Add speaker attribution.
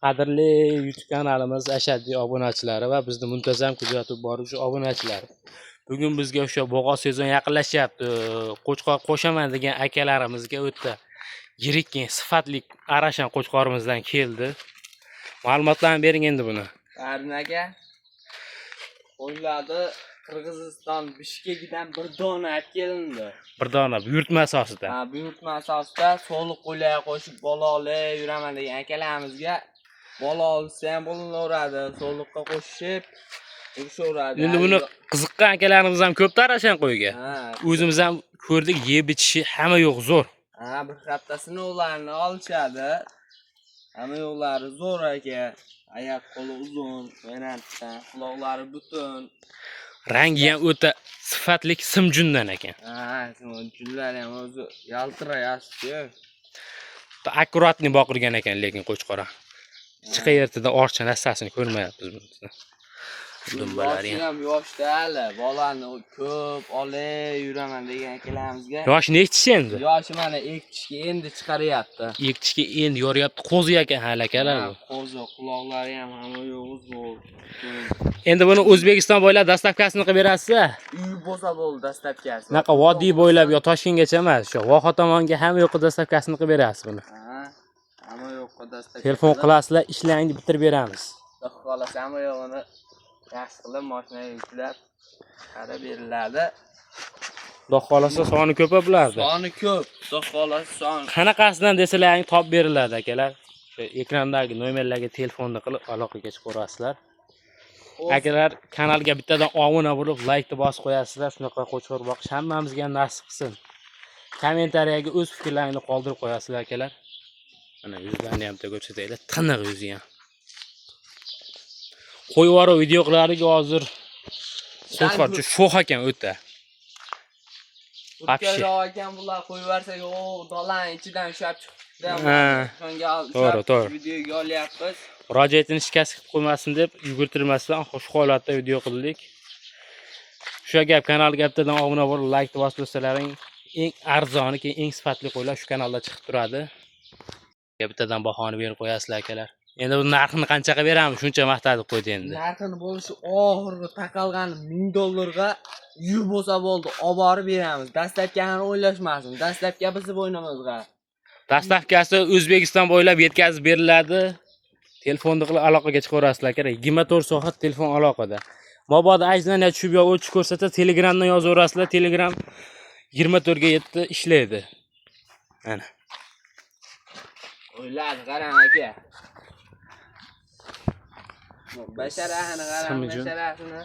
Speaker 1: Qadrli YouTube kanalimiz ashaddiy obunachilari va bizni muntazam kuzatib boruvchi obunachilari. Bugun bizga o'sha bo'g'oz sezon yaqinlashyapti. Qo'chqor qo'shaman degan akalarimizga o'tdi. Yirik, sifatli arashan qo'chqorimizdan keldi. Ma'lumotlarni bering endi buni.
Speaker 2: Qarnaga qo'yiladi. Qirg'iziston Bishkekidan bir dona olib kelindi.
Speaker 1: Bir dona buyurtma asosida.
Speaker 2: Ha, buyurtma asosida soliq qo'ylarga qo'shib bololi yuraman degan akalarimizga bola olsa ham bo'laveradi, soliqqa qo'shib urishaveradi.
Speaker 1: Endi buni qiziqqan akalarimiz ham ko'p tarashan qo'yga. O'zimiz ham ko'rdik, yeb ichishi hamma yo'q zo'r.
Speaker 2: Ha, bir hafta sinovlarni olishadi. Hamma yo'llari zo'r aka. Oyoq qo'li uzun, mehnatdan, quloqlari butun.
Speaker 1: Rangi ham o'ta sifatli simjundan ekan.
Speaker 2: Ha, simjunlari ham o'zi yaltirayapti.
Speaker 1: Akkuratni boqirgan ekan, lekin qo'chqora. Chiqa yertida orcha narsasini ko'rmayapmiz buni. Dumbalari
Speaker 2: ham yoshda hali, bolani ko'p olib yuraman degan akalarimizga.
Speaker 1: Yoshi nechchi endi?
Speaker 2: Yoshi mana ekishga endi chiqaryapti.
Speaker 1: Ekishga endi yoryapti, qo'zi ekan hali akalar bu.
Speaker 2: Qo'zi, quloqlari ham hamma yo'q zo'r.
Speaker 1: Endi buni O'zbekiston bo'ylab dastavkasini qilib berasiz-a?
Speaker 2: Uy bo'lsa bo'ldi dastavkasi.
Speaker 1: Bunaqa vodiy bo'ylab yo Toshkentgacha emas, shu Voha tomonga hamma yoqqa dastavkasini qilib berasiz buni.
Speaker 2: Ha, hamma yoqqa dastavka.
Speaker 1: Telefon qilasizlar, ishlaringni bitirib beramiz.
Speaker 2: Xudo xolasa hamma yo'g'ini yaxshi qilib mashinaga yuklab qarab beriladi.
Speaker 1: Xudo xolasa soni ko'p bo'lardi.
Speaker 2: Soni ko'p, xudo xolasa soni.
Speaker 1: Qanaqasidan desalaring topib beriladi akalar. Shu ekrandagi nomerlarga telefonni qilib aloqaga chiqarasizlar. Akalar kanalga bittadan obuna bo'lib, like bosib qo'yasizlar. Shunaqa qo'chqor boqish hammamizga nasib qilsin. Kommentariyaga o'z fikrlaringizni qoldirib qo'yasizlar akalar. Mana yuzlarni ham ko'rsataylik. Tiniq yuzi ham. Qo'yvaro videolariga hozir so'xatchi sho'x ekan o'ta.
Speaker 2: Turkiyada ekan bular qo'yib bersak, o dolan ichidan ushlab chiqdi.
Speaker 1: To'g'ri.
Speaker 2: Videoga olyapmiz.
Speaker 1: Murojaatini shikast qilib qo'ymasin deb yugurtirmasdan xush holatda video qildik. Shu gap kanalga bittadan obuna bo'lib, like bosib qo'ysalaring, eng arzoni, keyin eng sifatli qo'ylar shu kanalda chiqib turadi. Bittadan bahoni berib qo'yasizlar akalar. Endi bu narxini qancha qilib beramiz? Shuncha maqtadi qo'ydi endi.
Speaker 2: Narxini bo'lishi oxirgi taqalgani $1000 ga uy bo'lsa bo'ldi, olib borib beramiz. Dastavkani o'ylashmasin. Dastavka bizni bo'ynimizga.
Speaker 1: Dastavkasi O'zbekiston bo'ylab yetkazib beriladi. Telefonni qilib aloqaga chiqarasizlar kerak. 24 soat telefon aloqada. Mabodo ajnaniya tushib yo o'ch ko'rsatsa, Telegramdan yozaverasizlar. Telegram 24 ga 7 ishlaydi. Mana.
Speaker 2: O'yladi, qarang aka. Basharahini qarang, basharahini.